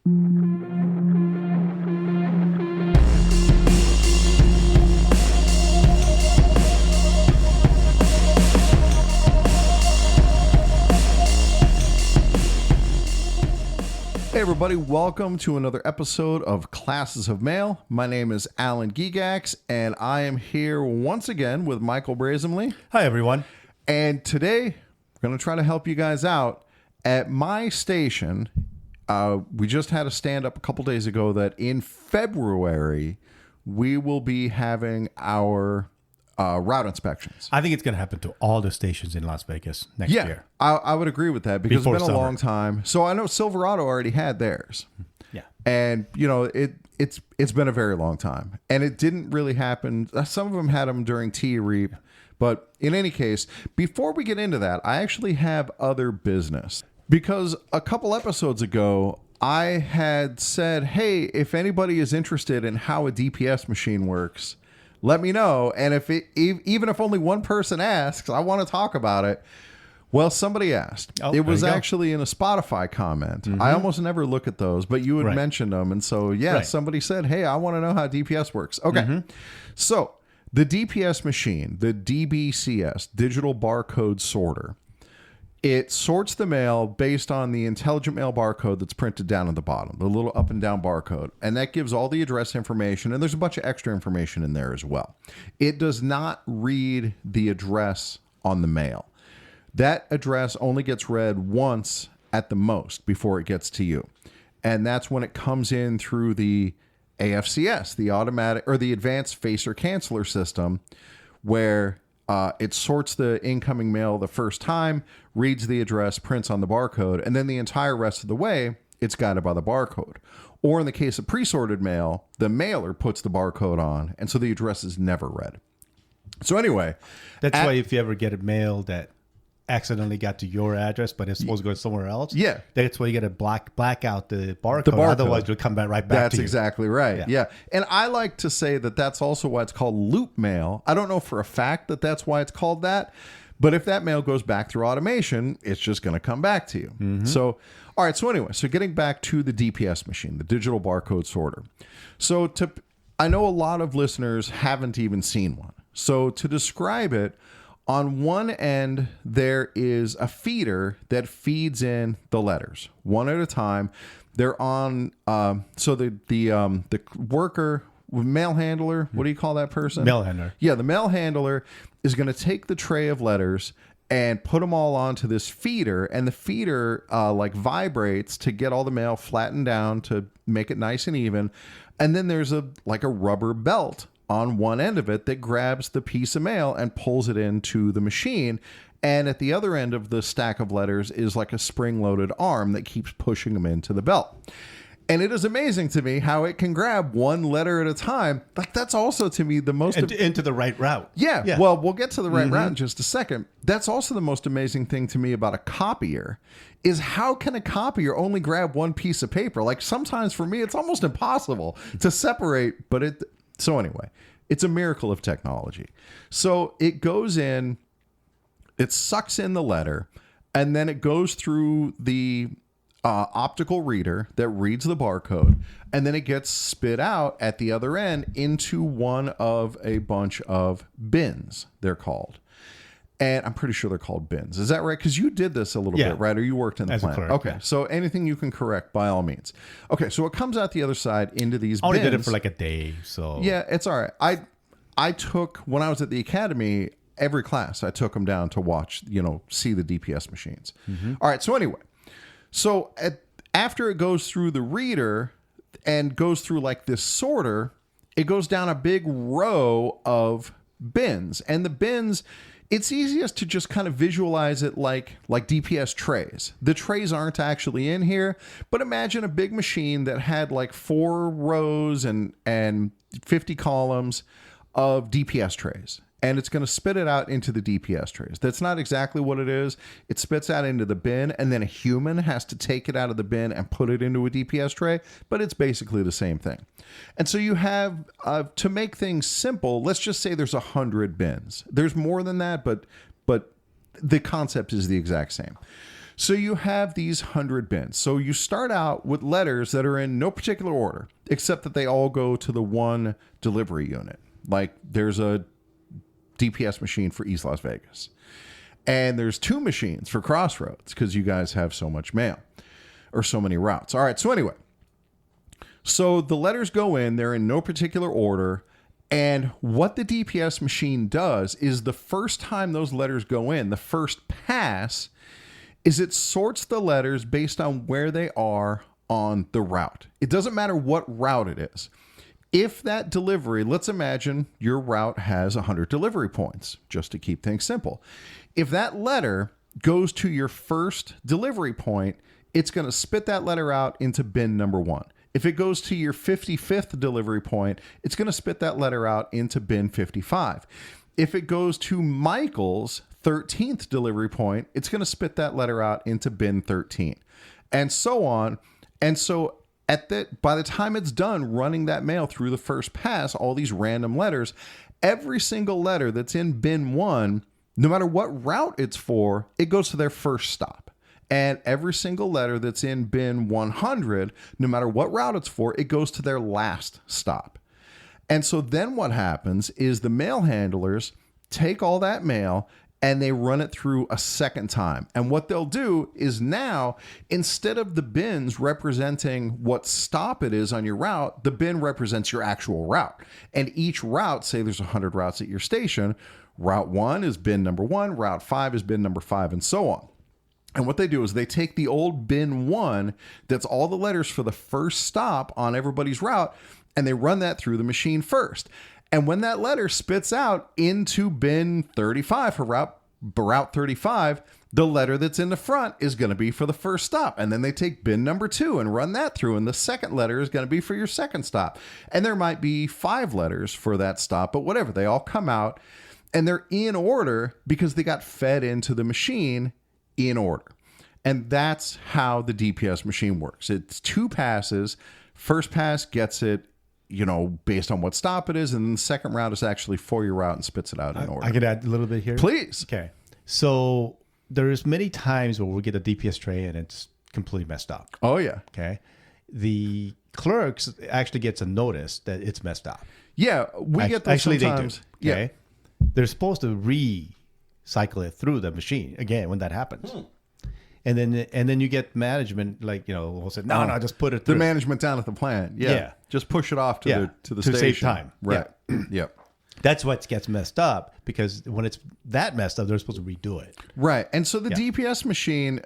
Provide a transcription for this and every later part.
Hey everybody, welcome to another episode of Classes of Mail. My name is Alan Gigax, and I am here once again with Michael Brazenly. Hi everyone. And today, we're going to try to help you guys out. At my station, we just had a stand-up a couple days ago that in February, we will be having our route inspections. I think it's going to happen to all the stations in Las Vegas next year. I would agree with that because Before it's been a summer. long time. So I know Silverado already had theirs. Yeah. And, you know, it's been a very long time. And it didn't really happen. Some of them had them during TREAP. But in any case, before we get into that, I actually have other business. Because a couple episodes ago, I had said, hey, if anybody is interested in how a DPS machine works, let me know. And even if only one person asks, I want to talk about it. Well, somebody asked. Oh, it was there you go. actually in a Spotify comment. I almost never look at those, but you had Right. mentioned them. And so, yeah, Right. somebody said, hey, I want to know how DPS works. Okay. So the DPS machine, the DBCS, Digital Barcode Sorter, it sorts the mail based on the intelligent mail barcode that's printed down at the bottom, the little up and down barcode. And that gives all the address information, and there's a bunch of extra information in there as well. It does not read the address on the mail. That address only gets read once at the most before it gets to you. And that's when it comes in through the AFCS, the automatic or the advanced facer canceller system, where it sorts the incoming mail the first time, reads the address, prints on the barcode, and then the entire rest of the way, it's guided by the barcode. Or in the case of pre-sorted mail, the mailer puts the barcode on, and so the address is never read. So anyway, That's why if you ever get a mail that accidentally got to your address, but it's supposed to go somewhere else. Yeah. That's why you got to black out the barcode. Otherwise, it'll come back right back That's to you. exactly right. Yeah. Yeah. And I like to say that that's also why it's called loop mail. I don't know for a fact that that's why it's called that, but if that mail goes back through automation, it's just going to come back to you. So, all right. So anyway, so getting back to the DPS machine, the digital barcode sorter. So I know a lot of listeners haven't even seen one. So to describe it, on one end, there is a feeder that feeds in the letters one at a time. They're on, so the worker, mail handler, what do you call that person? Mail handler. Yeah, the mail handler is going to take the tray of letters and put them all onto this feeder, and the feeder like vibrates to get all the mail flattened down to make it nice and even. And then there's a rubber belt on one end of it that grabs the piece of mail and pulls it into the machine. And at the other end of the stack of letters is like a spring-loaded arm that keeps pushing them into the belt. And it is amazing to me how it can grab one letter at a time. Like, that's also to me the most... Into the right route. Yeah. Well, we'll get to the right route in just a second. That's also the most amazing thing to me about a copier is how can a copier only grab one piece of paper? Like, sometimes for me, it's almost impossible to separate, but it... So anyway, it's a miracle of technology. So it goes in, it sucks in the letter, and then it goes through the optical reader that reads the barcode, and then it gets spit out at the other end into one of a bunch of bins, they're called. And I'm pretty sure they're called bins. Is that right? Because you did this a little bit, right? Or you worked in the plant. Correct, okay. yeah. So anything you can correct, by all means. Okay. So it comes out the other side into these I only bins. did it for like a day, so Yeah, it's all right. I took, when I was at the academy, every class, I took them down to watch, see the DPS machines. All right. So anyway, after it goes through the reader and goes through like this sorter, it goes down a big row of bins. And the bins... It's easiest to just kind of visualize it like DPS trays. The trays aren't actually in here, but imagine a big machine that had like 4 rows and 50 columns of DPS trays. And it's going to spit it out into the DPS trays. That's not exactly what it is. It spits out into the bin, and then a human has to take it out of the bin and put it into a DPS tray, but it's basically the same thing. And so you have, to make things simple, let's just say there's 100 bins. There's more than that, but the concept is the exact same. So you have these 100 bins. So you start out with letters that are in no particular order, except that they all go to the one delivery unit. Like there's a DPS machine for East Las Vegas. And there's 2 machines for Crossroads because you guys have so much mail or so many routes. All right. So anyway, so the letters go in, they're in no particular order. And what the DPS machine does is the first time those letters go in, the first pass, is it sorts the letters based on where they are on the route. It doesn't matter what route it is. If that delivery, let's imagine your route has 100 delivery points, just to keep things simple. If that letter goes to your first delivery point, it's going to spit that letter out into bin number 1. If it goes to your 55th delivery point, it's going to spit that letter out into bin 55. If it goes to Michael's 13th delivery point, it's going to spit that letter out into bin 13, and so on. And so by the time it's done running that mail through the first pass, all these random letters, every single letter that's in bin 1, no matter what route it's for, it goes to their first stop. And every single letter that's in bin 100, no matter what route it's for, it goes to their last stop. And so then what happens is the mail handlers take all that mail and they run it through a second time. And what they'll do is now, instead of the bins representing what stop it is on your route, the bin represents your actual route. And each route, say there's 100 routes at your station, route 1 is bin number 1, route 5 is bin number 5, and so on. And what they do is they take the old bin 1, that's all the letters for the first stop on everybody's route, and they run that through the machine first. And when that letter spits out into bin 35 for route 35, the letter that's in the front is going to be for the first stop. And then they take bin number 2 and run that through. And the second letter is going to be for your second stop. And there might be 5 letters for that stop, but whatever. They all come out and they're in order because they got fed into the machine in order. And that's how the DPS machine works. It's 2 passes. First pass gets it, based on what stop it is, and then the second round is actually for your route and spits it out in order. I could add a little bit here. Please. Okay. So there's many times where we get a DPS tray and it's completely messed up. Oh, yeah. Okay. The clerks actually gets a notice that it's messed up. Yeah, we get those actually sometimes. They do. Okay. Yeah. They're supposed to recycle it through the machine again when that happens. And then you get management will say, no, just put it through. The management down at the plant. Yeah. Just push it off to the station. To save time. Right. Yep. That's what gets messed up, because when it's that messed up, they're supposed to redo it. Right. And so the DPS machine,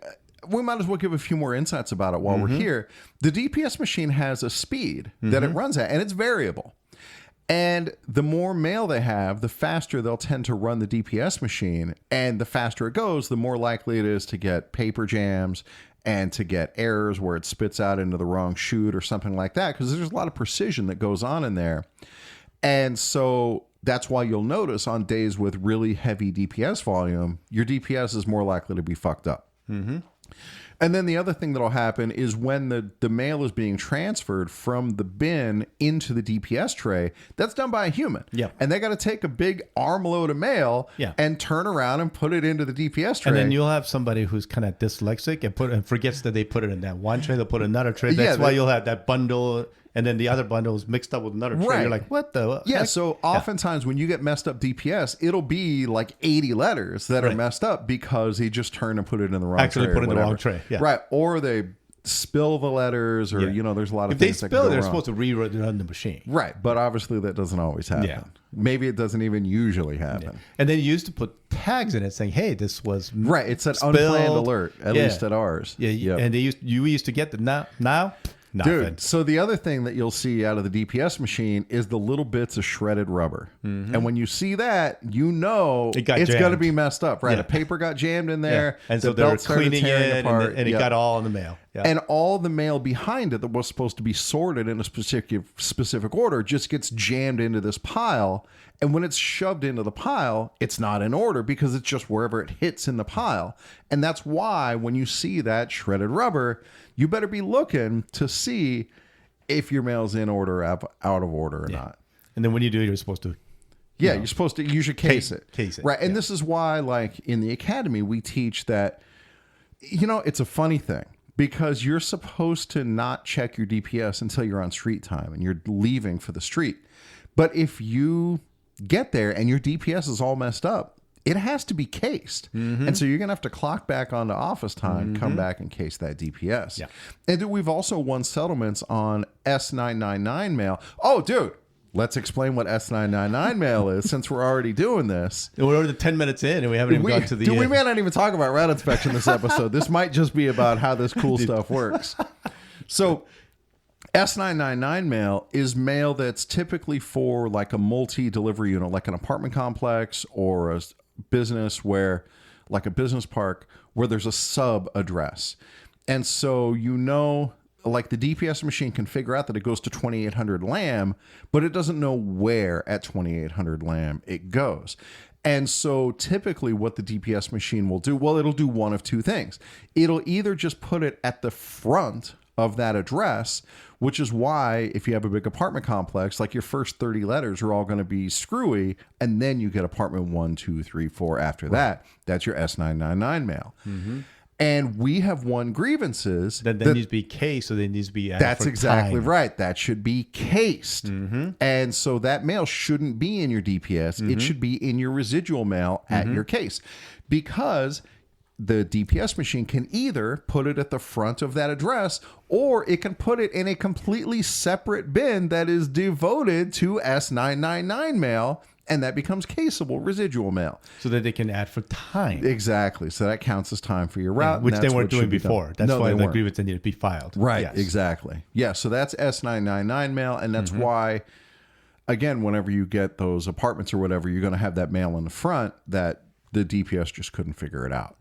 we might as well give a few more insights about it while we're here. The DPS machine has a speed that it runs at, and it's variable. And the more mail they have, the faster they'll tend to run the DPS machine. And the faster it goes, the more likely it is to get paper jams and to get errors where it spits out into the wrong chute or something like that, because there's a lot of precision that goes on in there. And so that's why you'll notice on days with really heavy DPS volume, your DPS is more likely to be fucked up. Mm-hmm. And then the other thing that'll happen is when the mail is being transferred from the bin into the DPS tray, that's done by a human. Yeah. And they got to take a big armload of mail and turn around and put it into the DPS tray. And then you'll have somebody who's kind of dyslexic and forgets that they put it in that one tray. They'll put another tray. That's why you'll have that bundle. And then the other bundle is mixed up with another tray. Right. You're like, what the heck? So oftentimes when you get messed up DPS, it'll be like 80 letters that are messed up because he just turned and put it in the wrong tray. Actually put it in the wrong tray. Yeah. Right. Or they spill the letters, or, there's a lot of things that can go wrong. If they spill, they're supposed to rerun the machine. Right. But obviously that doesn't always happen. Yeah. Maybe it doesn't even usually happen. Yeah. And then you used to put tags in it saying, hey, this was right. It's an unplanned alert, at least at ours. Yeah. Yep. And you used to get the now. Nothing. Dude, so the other thing that you'll see out of the DPS machine is the little bits of shredded rubber. Mm-hmm. And when you see that, it's going to be messed up, right? Yeah. A paper got jammed in there. Yeah. And so they were cleaning it, and it got all in the mail. Yeah. And all the mail behind it that was supposed to be sorted in a specific order just gets jammed into this pile. And when it's shoved into the pile, it's not in order because it's just wherever it hits in the pile. And that's why when you see that shredded rubber, you better be looking to see if your mail's in order or out of order or not. And then when you do, you're supposed to... you're supposed to... You should case it. Case it. Right. And this is why, like, in the academy, we teach that It's a funny thing because you're supposed to not check your DPS until you're on street time and you're leaving for the street. But if you get there and your DPS is all messed up, it has to be cased. And so you're going to have to clock back onto office time, come back and case that DPS. Yeah. And we've also won settlements on S999 mail. Oh, dude, let's explain what S999 mail is since we're already doing this. We're already 10 minutes in and we haven't even got to the Dude, we may not even talk about route inspection this episode. This might just be about how this cool stuff works. So S999 mail is mail that's typically for like a multi-delivery unit, like an apartment complex or a business where, like a business park, where there's a sub address. And so, like the DPS machine can figure out that it goes to 2800 Lamb, but it doesn't know where at 2800 Lamb it goes. And so typically what the DPS machine will do, well, it'll do one of two things. It'll either just put it at the front of that address, which is why if you have a big apartment complex, like your first 30 letters are all going to be screwy, and then you get apartment 1, 2, 3, 4 after that. That's your S999 mail. And we have won grievances. That needs to be cased, so they needs to be added. That's exactly right. That should be cased. And so that mail shouldn't be in your DPS. It should be in your residual mail at your case, because the DPS machine can either put it at the front of that address, or it can put it in a completely separate bin that is devoted to S999 mail, and that becomes caseable residual mail. So that they can add for time. Exactly. So that counts as time for your route. Which they weren't doing before. That's why the grievance needed to be filed. Right, Yes. exactly. Yeah, so that's S999 mail, and that's why, again, whenever you get those apartments or whatever, you're going to have that mail in the front that the DPS just couldn't figure it out.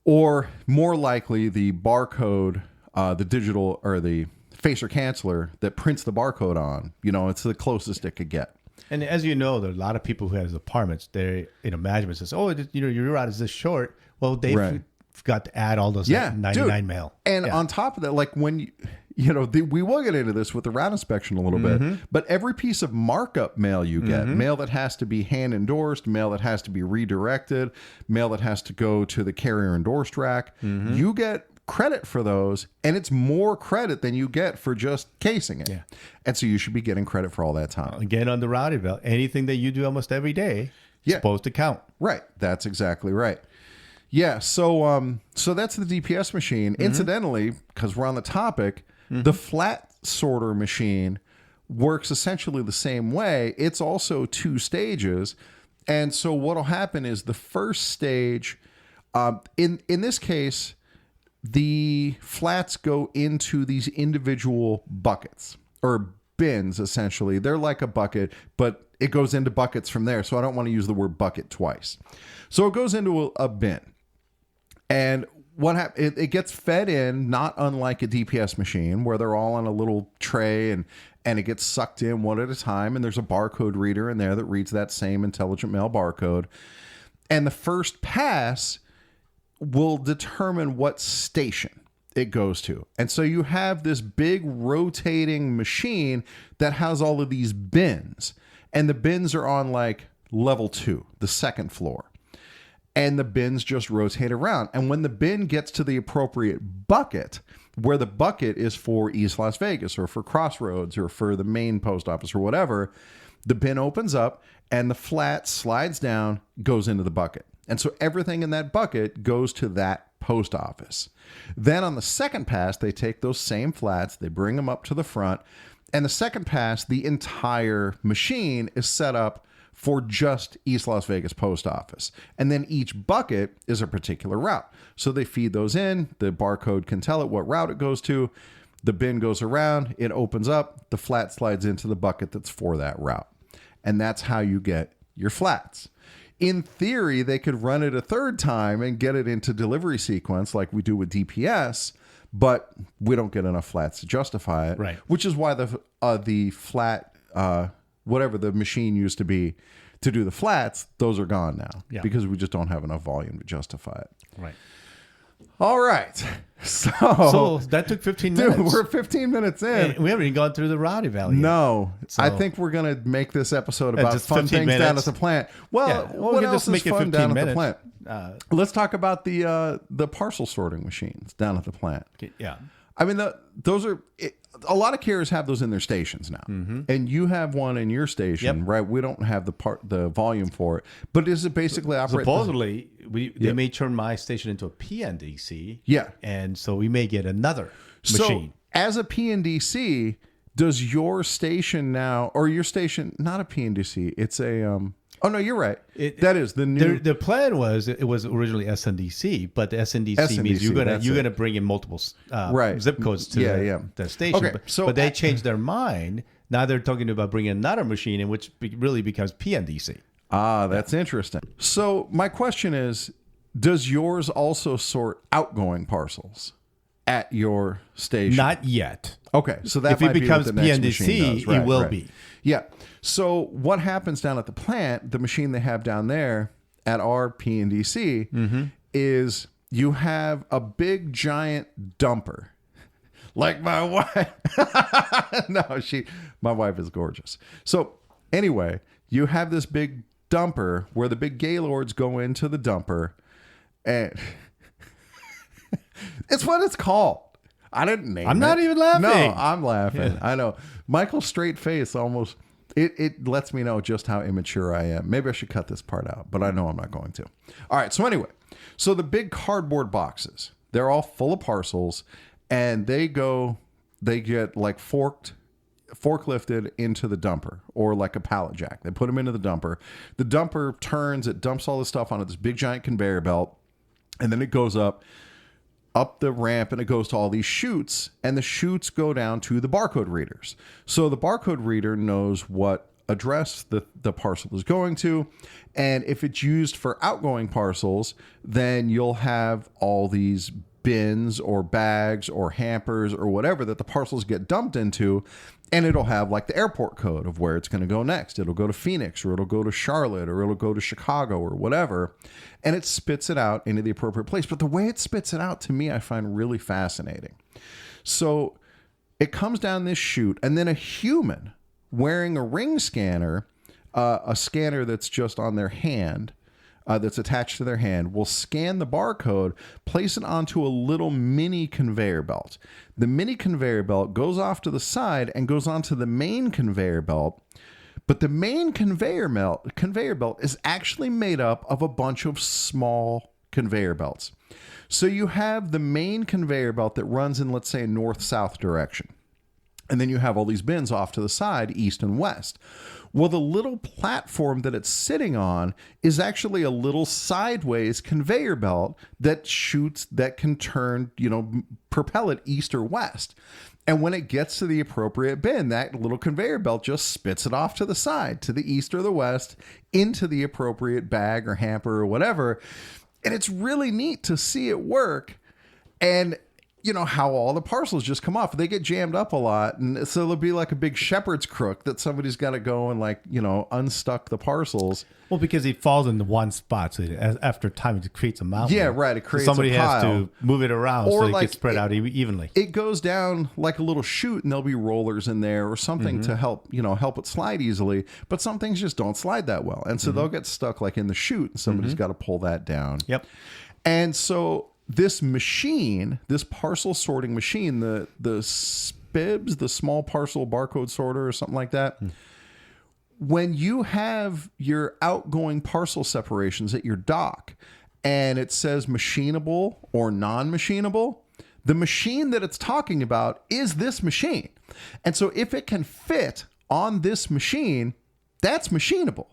Or more likely, the barcode, the digital or the facer canceller that prints the barcode on, it's the closest it could get. And as you know, there are a lot of people who have apartments. They, management says, "Oh, your route is this short." Well, they forgot to add all those 99 mail. And on top of that, like when we will get into this with the route inspection a little bit, but every piece of markup mail you get, mail that has to be hand endorsed, mail that has to be redirected, mail that has to go to the carrier endorsed rack, you get credit for those, and it's more credit than you get for just casing it. Yeah. And so you should be getting credit for all that time. Again, on the routing belt, anything that you do almost every day is supposed to count. Right. That's exactly right. Yeah. So that's the DPS machine. Incidentally, because we're on the topic, the flat sorter machine works essentially the same way. It's also 2 stages. And so what'll happen is the first stage, in this case, the flats go into these individual buckets or bins, essentially. They're like a bucket, but it goes into buckets from there. So I don't want to use the word bucket twice. So it goes into a bin. And what happens? It gets fed in, not unlike a DPS machine, where they're all on a little tray and it gets sucked in one at a time. And there's a barcode reader in there that reads that same intelligent mail barcode. And the first pass will determine what station it goes to. And so you have this big rotating machine that has all of these bins. And the bins are on like level 2, the second floor. And the bins just rotate around. And when the bin gets to the appropriate bucket, where the bucket is for East Las Vegas or for Crossroads or for the main post office or whatever, the bin opens up and the flat slides down, goes into the bucket. And so everything in that bucket goes to that post office. Then on the second pass, they take those same flats, they bring them up to the front. And the second pass, the entire machine is set up for just East Las Vegas post office. And then each bucket is a particular route. So they feed those in. The barcode can tell it what route it goes to. The bin goes around. It opens up. The flat slides into the bucket that's for that route. And that's how you get your flats. In theory, they could run it a third time and get it into delivery sequence like we do with DPS, but we don't get enough flats to justify it. Right. Which is why the flat, whatever the machine used to be to do the flats, those are gone now because we just don't have enough volume to justify it. Right. All right. So that took 15 minutes. Dude, we're 15 minutes in. And we haven't even gone through the Rowdy Valley. yet. No, So- I think we're gonna make this episode about just fun 15 things down minutes. at the plant. Well, Yeah. Well, we what can else just is make it fun 15 down at the minutes. plant? Let's talk about the parcel sorting machines down at the plant. Yeah. I mean, those are a lot of carriers have those in their stations now, and you have one in your station, Yep. right? We don't have the volume for it, but is it basically operate? Supposedly, they may turn my station into a PNDC. Yeah. And so we may get another So, machine. as a PNDC, does your station now, or your station not a PNDC? It's a Oh no, you're right. That is the new. The plan was it was originally SNDC, but the SNDC means SNDC, you're that's gonna bring in multiple Right. zip codes to the station. Okay, but they changed their mind. Now they're talking about bringing another machine in, which really becomes PNDC. Ah, that's interesting. So my question is, does yours also sort outgoing parcels at your station? Not yet. Okay, so that If it might be what becomes the next machine PNDC, does. it Right, will right. be. Yeah. So what happens down at the plant, the machine they have down there at our PNDC is you have a big giant dumper. Like my wife. No, my wife is gorgeous. So anyway, you have this big dumper where the big gaylords go into the dumper, and it's what it's called. I didn't name it. I'm not even laughing. No, I'm laughing. I know. Michael's straight face almost it lets me know just how immature I am. Maybe I should cut this part out, but I know I'm not going to. All right, so anyway, so the big cardboard boxes, they're all full of parcels, and they get like forklifted into the dumper, or like a pallet jack. They put them into the dumper. The dumper turns, it dumps all the stuff onto this big giant conveyor belt, and then it goes up the ramp, and it goes to all these chutes, and the chutes go down to the barcode readers. So the barcode reader knows what address the parcel is going to, and if it's used for outgoing parcels, then you'll have all these bins or bags or hampers or whatever that the parcels get dumped into, and it'll have like the airport code of where it's going to go next. It'll go to Phoenix, or it'll go to Charlotte, or it'll go to Chicago, or whatever, and it spits it out into the appropriate place. But the way it spits it out, to me, I find really fascinating. So it comes down this chute, and then a human wearing a ring scanner, a scanner that's just on their hand, that's attached to their hand, will scan the barcode, place it onto a little mini conveyor belt. The mini conveyor belt goes off to the side and goes onto the main conveyor belt. But the main conveyor belt is actually made up of a bunch of small conveyor belts. So you have the main conveyor belt that runs in, let's say, a north-south direction. And then you have all these bins off to the side, east and west. Well, the little platform that it's sitting on is actually a little sideways conveyor belt that can turn, propel it east or west. And when it gets to the appropriate bin, that little conveyor belt just spits it off to the side, to the east or the west, into the appropriate bag or hamper or whatever. And it's really neat to see it work. And how all the parcels just come off. They get jammed up a lot. And so there'll be like a big shepherd's crook that somebody's got to go and unstuck the parcels. Well, because it falls into one spot. So after time, it creates a mountain. Yeah, right. It creates somebody a pile. has to move it around Or so it gets spread out evenly. It goes down like a little chute, and there'll be rollers in there or something to help it slide easily. But some things just don't slide that well. And so they'll get stuck like in the chute, and somebody's got to pull that down. Yep. And so this machine, this parcel sorting machine, the SPIBS, the small parcel barcode sorter or something like that, when you have your outgoing parcel separations at your dock and it says machinable or non-machinable, the machine that it's talking about is this machine. And so if it can fit on this machine, that's machinable.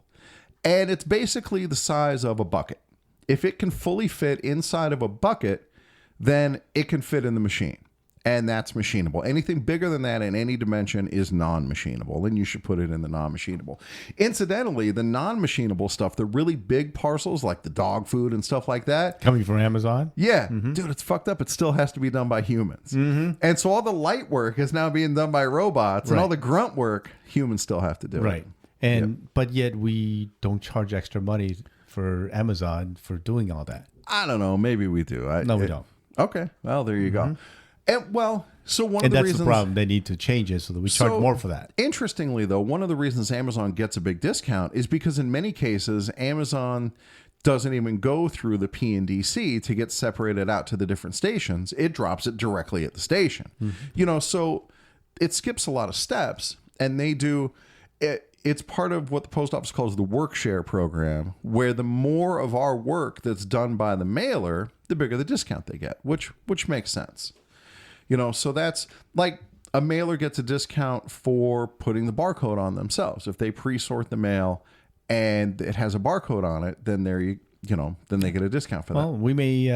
And it's basically the size of a bucket. If it can fully fit inside of a bucket, then it can fit in the machine. And that's machinable. Anything bigger than that in any dimension is non-machinable. And you should put it in the non-machinable. Incidentally, the non-machinable stuff, the really big parcels like the dog food and stuff like that. Coming from Amazon? Yeah. Dude, it's fucked up. It still has to be done by humans. And so all the light work is now being done by robots. And all the grunt work, humans still have to do. Right. But yet we don't charge extra money for Amazon for doing all that. I don't know. Maybe we do. No, we don't. Okay. Well, there you go. And well, so one of And the that's reasons the problem. They need to change it so that we charge more for that. Interestingly, though, one of the reasons Amazon gets a big discount is because in many cases, Amazon doesn't even go through the P&DC to get separated out to the different stations. It drops it directly at the station. You know, so it skips a lot of steps, and they do it. It's part of what the post office calls the work share program, where the more of our work that's done by the mailer, the bigger the discount they get, which makes sense. You know, so that's like a mailer gets a discount for putting the barcode on themselves. If they pre-sort the mail and it has a barcode on it, then then they get a discount for that. Well, we may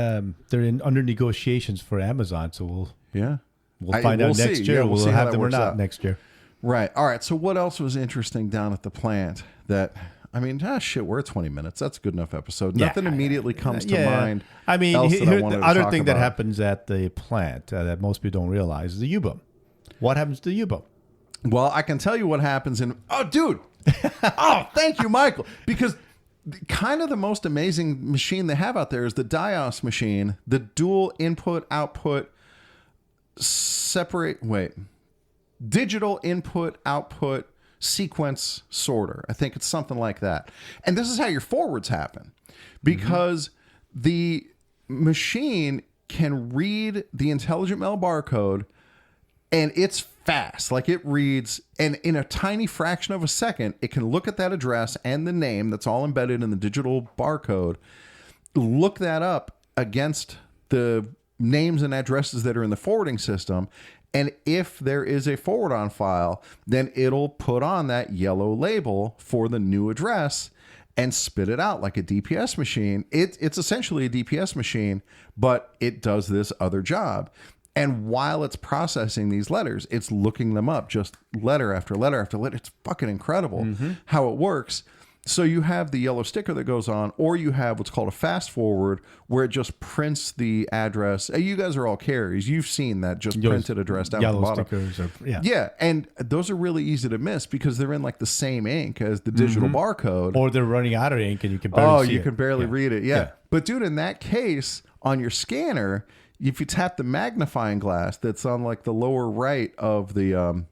they're under negotiations for Amazon, so we'll find out next see. year. Yeah, we'll see how have that them or works not out. next year. Right. All right. So what else was interesting down at the plant that, I mean, shit, we're at 20 minutes. That's a good enough episode. Nothing immediately comes to mind. I mean, else that I here, wanted the to other talk thing that about. happens at the plant that most people don't realize is the U-boom. What happens to the U-boom? Well, I can tell you what happens in, oh, dude. Oh, thank you, Michael. Because kind of the most amazing machine they have out there is the DIOS machine, the dual input output digital input output sequence sorter. I think it's something like that. And this is how your forwards happen, because the machine can read the intelligent mail barcode, and it's fast. Like, it reads, and in a tiny fraction of a second, it can look at that address and the name that's all embedded in the digital barcode, look that up against the names and addresses that are in the forwarding system. And if there is a forward on file, then it'll put on that yellow label for the new address and spit it out like a DPS machine. It's essentially a DPS machine, but it does this other job. And while it's processing these letters, it's looking them up, just letter after letter after letter. It's fucking incredible how it works. So you have the yellow sticker that goes on, or you have what's called a fast forward, where it just prints the address. You guys are all carriers. You've seen that just printed address down at the bottom. Stickers Yeah, and those are really easy to miss because they're in like the same ink as the digital barcode. or they're running out of ink and you can barely see you it. can barely read it. Yeah. Yeah. But dude, in that case, on your scanner, if you tap the magnifying glass that's on like the lower right of the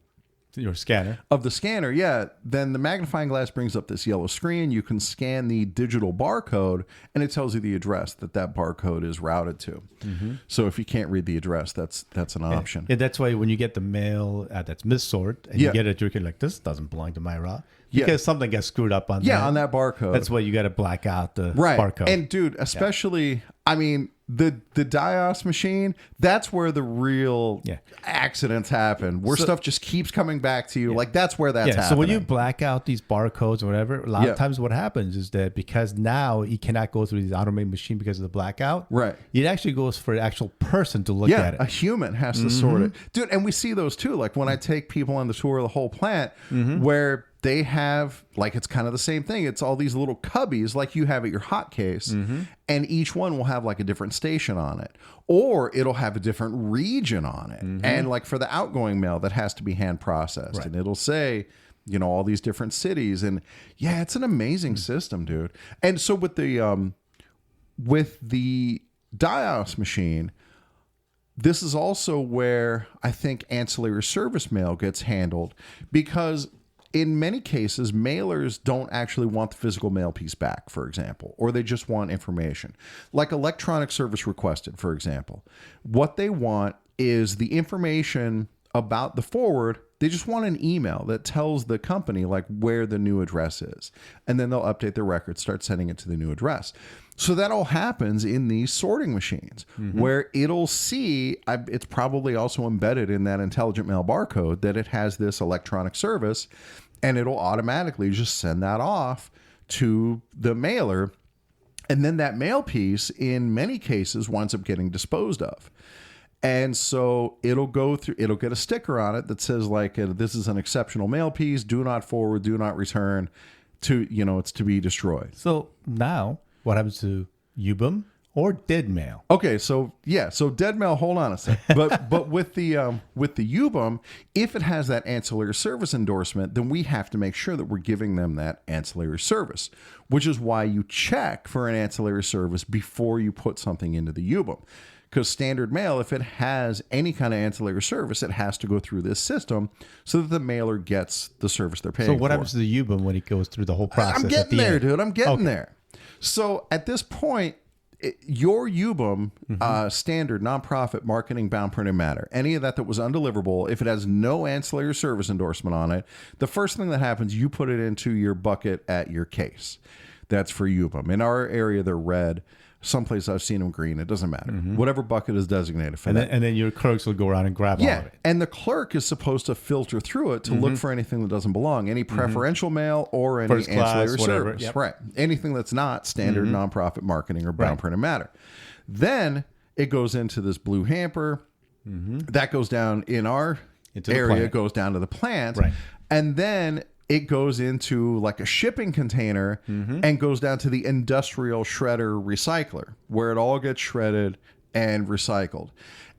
your scanner. then the magnifying glass brings up this yellow screen. You can scan the digital barcode, and it tells you the address that barcode is routed to. So if you can't read the address, that's an option. Yeah, that's why when you get the mail that's missort and you get it, you're like, this doesn't belong to my raw. Because something gets screwed up on that. On that barcode. That's why you got to black out the Right. barcode. And dude, especially, I mean, the DIOS machine, that's where the real accidents happen, where stuff just keeps coming back to you. Like, that's where that's happening. So when you black out these barcodes or whatever, a lot of times what happens is that because now you cannot go through the automated machine because of the blackout, Right. it actually goes for an actual person to look at it. A human has to sort it. Dude, and we see those too. Like when I take people on the tour of the whole plant, where they have, like, it's kind of the same thing. It's all these little cubbies like you have at your hot case, and each one will have like a different station on it, or it'll have a different region on it. And like for the outgoing mail, that has to be hand processed, and it'll say, you know, all these different cities. And yeah, it's an amazing system, dude. And so with the DIOS machine, this is also where I think ancillary service mail gets handled, because in many cases, mailers don't actually want the physical mail piece back, for example, or they just want information. Like electronic service requested, for example. What they want is the information about the forward. They just want an email that tells the company like where the new address is. And then they'll update their records, start sending it to the new address. So that all happens in these sorting machines, where it'll see, it's probably also embedded in that intelligent mail barcode that it has this electronic service, and it'll automatically just send that off to the mailer. And then that mail piece, in many cases, winds up getting disposed of. And so it'll go through, it'll get a sticker on it that says like, this is an exceptional mail piece, do not forward, do not return, to, you know, it's to be destroyed. So now what happens to UBOM or dead mail? Okay, so so dead mail, hold on a sec. But with the UBOM, if it has that ancillary service endorsement, then we have to make sure that we're giving them that ancillary service, which is why you check for an ancillary service before you put something into the UBOM. because standard mail, if it has any kind of ancillary service, it has to go through this system so that the mailer gets the service they're paying So what for. happens to the U-boom when it goes through the whole process? I'm at getting the there, end? dude. I'm getting there. So at this point, your UBOM, standard nonprofit marketing bound printed matter, any of that was undeliverable, if it has no ancillary service endorsement on it, the first thing that happens, you put it into your bucket at your case. That's for UBOM. In our area, they're red. Someplace I've seen them green. It doesn't matter. Whatever bucket is designated for that. And then your clerks will go around and grab all of it. And the clerk is supposed to filter through it to look for anything that doesn't belong, any preferential mail or any First class, ancillary whatever. service. Yep. Right. Anything that's not standard nonprofit marketing or bound printed matter. Then it goes into this blue hamper. That goes down in our Into the area, plant. goes down to the plant. Right. And then it goes into like a shipping container and goes down to the industrial shredder recycler where it all gets shredded and recycled.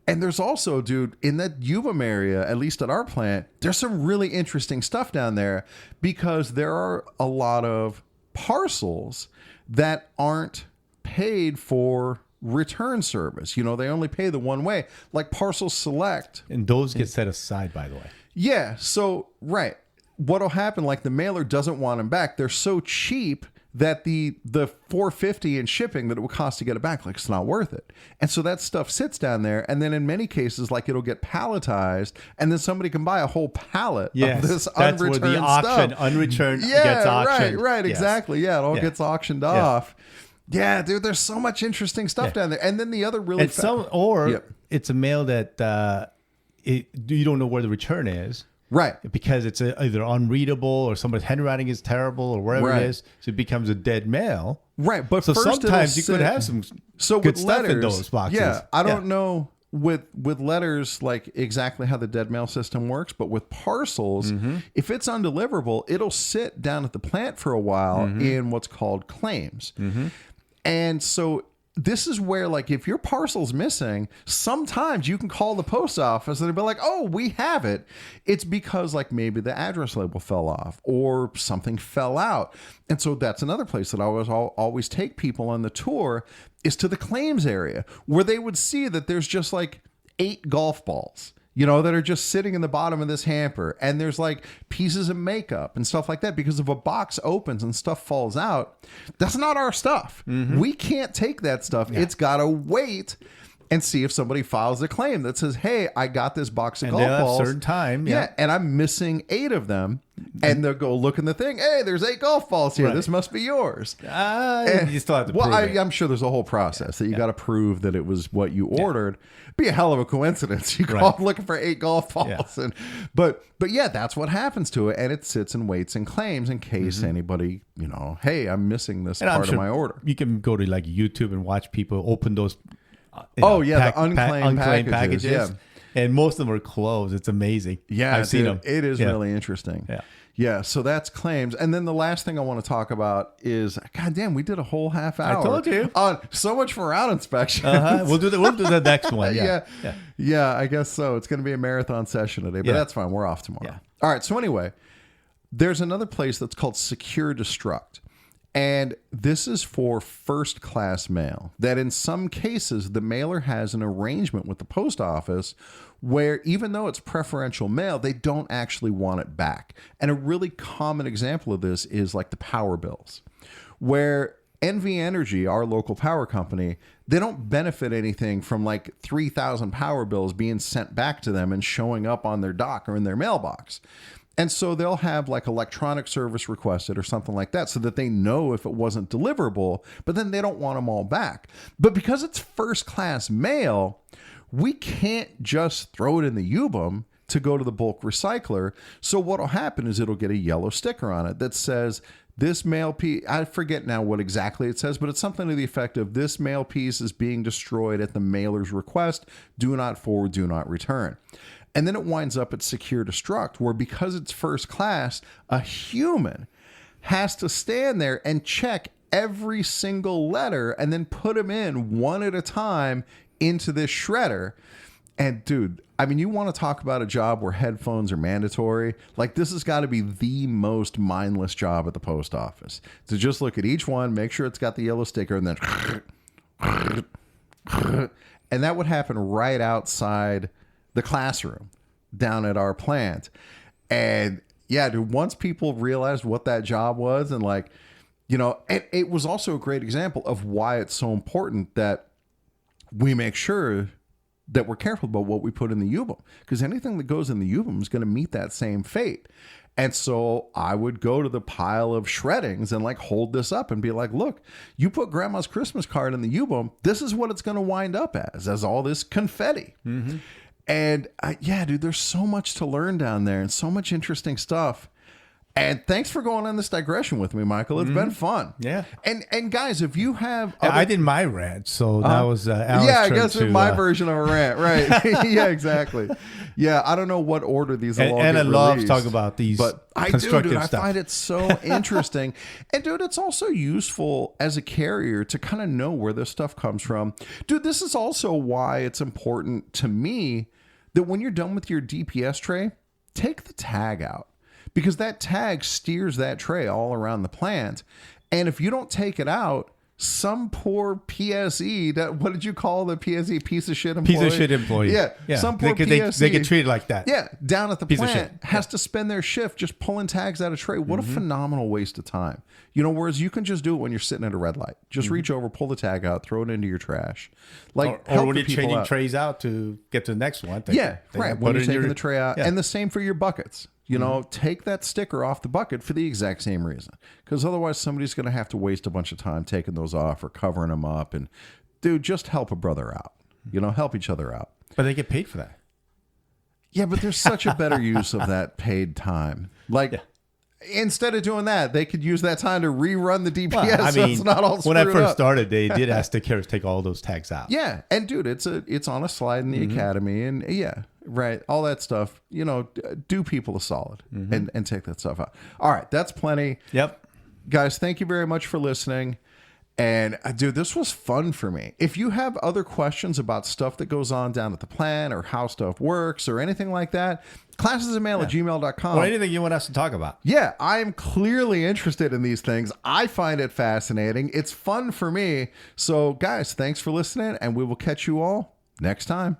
And there's also, dude, in that UBOM area, at least at our plant, there's some really interesting stuff down there because there are a lot of parcels that aren't paid for return service. You know, they only pay the one way, like Parcel Select. And those get set aside, by the way. Yeah. So, right. What'll happen, like the mailer doesn't want them back. They're so cheap that the $4.50 in shipping that it would cost to get it back, like it's not worth it. And so that stuff sits down there. And then in many cases, like it'll get palletized and then somebody can buy a whole pallet Yes, of this that's where unreturned the auction, stuff. unreturned Yeah, gets auctioned. right, Yes. exactly. Yeah, it all gets auctioned off. Yeah, dude, there's so much interesting stuff down there. And then the other really And Yep. it's a mail that you don't know where the return is. Right. Because it's either unreadable or somebody's handwriting is terrible or wherever Right. it is. So it becomes a dead mail. Right. But So first sometimes it'll you could sit- have some So good with stuff letters, in those boxes. Yeah, I don't know with letters like exactly how the dead mail system works, but with parcels, if it's undeliverable, it'll sit down at the plant for a while in what's called claims. And so this is where, like, if your parcel's missing, sometimes you can call the post office and they'll be like, oh, we have it. It's because, like, maybe the address label fell off or something fell out. And so that's another place that I always take people on the tour is to the claims area where they would see that there's just like 8 golf balls, you know, that are just sitting in the bottom of this hamper. And there's like pieces of makeup and stuff like that, because if a box opens and stuff falls out, that's not our stuff. We can't take that stuff. It's got to wait and see if somebody files a claim that says, hey, I got this box of And golf they'll have balls. certain time, Yeah. And I'm missing 8 of them. And they'll go look in the thing. Hey, there's 8 golf balls here. Right. This must be yours. You still have to prove it. I'm sure there's a whole process that you got to prove that it was what you ordered. Be a hell of a coincidence. You called looking for 8 golf balls, and but yeah, that's what happens to it, and it sits and waits and claims in case anybody, you know, hey, I'm missing this And I'm part sure of my order. You can go to like YouTube and watch people open those. The unclaimed packages. Yeah. And most of them are closed. It's amazing. Yeah, I've seen them. It is really interesting. Yeah. Yeah, so that's claims. And then the last thing I want to talk about is, God damn, we did a whole half hour. told you. On so much for route inspection. We'll do the next one. Yeah, I guess so. It's going to be a marathon session today, but that's fine. We're off tomorrow. Yeah. All right, so anyway, there's another place that's called Secure Destruct. And this is for first class mail, that in some cases, the mailer has an arrangement with the post office where even though it's preferential mail, they don't actually want it back. And a really common example of this is like the power bills, where NV Energy, our local power company, they don't benefit anything from like 3,000 power bills being sent back to them and showing up on their dock or in their mailbox. And so they'll have like electronic service requested or something like that so that they know if it wasn't deliverable, but then they don't want them all back. But because it's first class mail, we can't just throw it in the UBOM to go to the bulk recycler. So what'll happen is it'll get a yellow sticker on it that says, this mail piece, I forget now what exactly it says, but it's something to the effect of, this mail piece is being destroyed at the mailer's request. Do not forward, do not return. And then it winds up at Secure Destruct, where because it's first class, a human has to stand there and check every single letter and then put them in one at a time into this shredder. And dude, I mean, you want to talk about a job where headphones are mandatory? Like, this has got to be the most mindless job at the post office. To just look at each one, make sure it's got the yellow sticker, and then And that would happen right outside the classroom down at our plant. And yeah, dude, once people realized what that job was, and like, you know, it was also a great example of why it's so important that we make sure that we're careful about what we put in the U-boom, because anything that goes in the U-boom is going to meet that same fate. And so I would go to the pile of shreddings and like hold this up and be like, look, you put grandma's Christmas card in the U-boom, this is what it's going to wind up as all this confetti. Mm-hmm. And yeah, dude, there's so much to learn down there and so much interesting stuff. And thanks for going on this digression with me, Michael. It's been fun. Yeah. And guys, if you have... I did my rant, so that was Alex. Yeah, I guess it's my version of a rant, right? Yeah, exactly. Yeah, I don't know what order these will all get Anna loves released, talking about these but I do, dude. I find it so interesting. And, dude, it's also useful as a carrier to kind of know where this stuff comes from. Dude, this is also why it's important to me that when you're done with your DPS tray, take the tag out. Because that tag steers that tray all around the plant. And if you don't take it out, some poor PSE, what did you call the PSE? Piece of shit employee? Piece of shit employee. Yeah. Some poor PSE. They get treated like that. Yeah. Down at the Piece plant has to spend their shift just pulling tags out of tray. What a phenomenal waste of time. You know, whereas you can just do it when you're sitting at a red light. Just reach over, pull the tag out, throw it into your trash. Like, or when you're changing trays out to get to the next one. Right. When you're taking the tray out. Yeah. And the same for your buckets. You know, take that sticker off the bucket for the exact same reason. Because otherwise somebody's going to have to waste a bunch of time taking those off or covering them up. And, dude, just help a brother out. You know, help each other out. But they get paid for that. Yeah, but there's such a better use of that paid time. Like, instead of doing that, they could use that time to rerun the DPS. Well, I so mean, it's not all when I first up. started, they did ask the carriers to take all those tags out. Yeah, and dude, it's on a slide in the academy, and yeah, right, all that stuff. You know, do people a solid and take that stuff out. All right, that's plenty. Yep, guys, thank you very much for listening. And dude, this was fun for me. If you have other questions about stuff that goes on down at the plant or how stuff works or anything like that, classesandmail@gmail.com. Or anything you want us to talk about. Yeah, I'm clearly interested in these things. I find it fascinating. It's fun for me. So, guys, thanks for listening, and we will catch you all next time.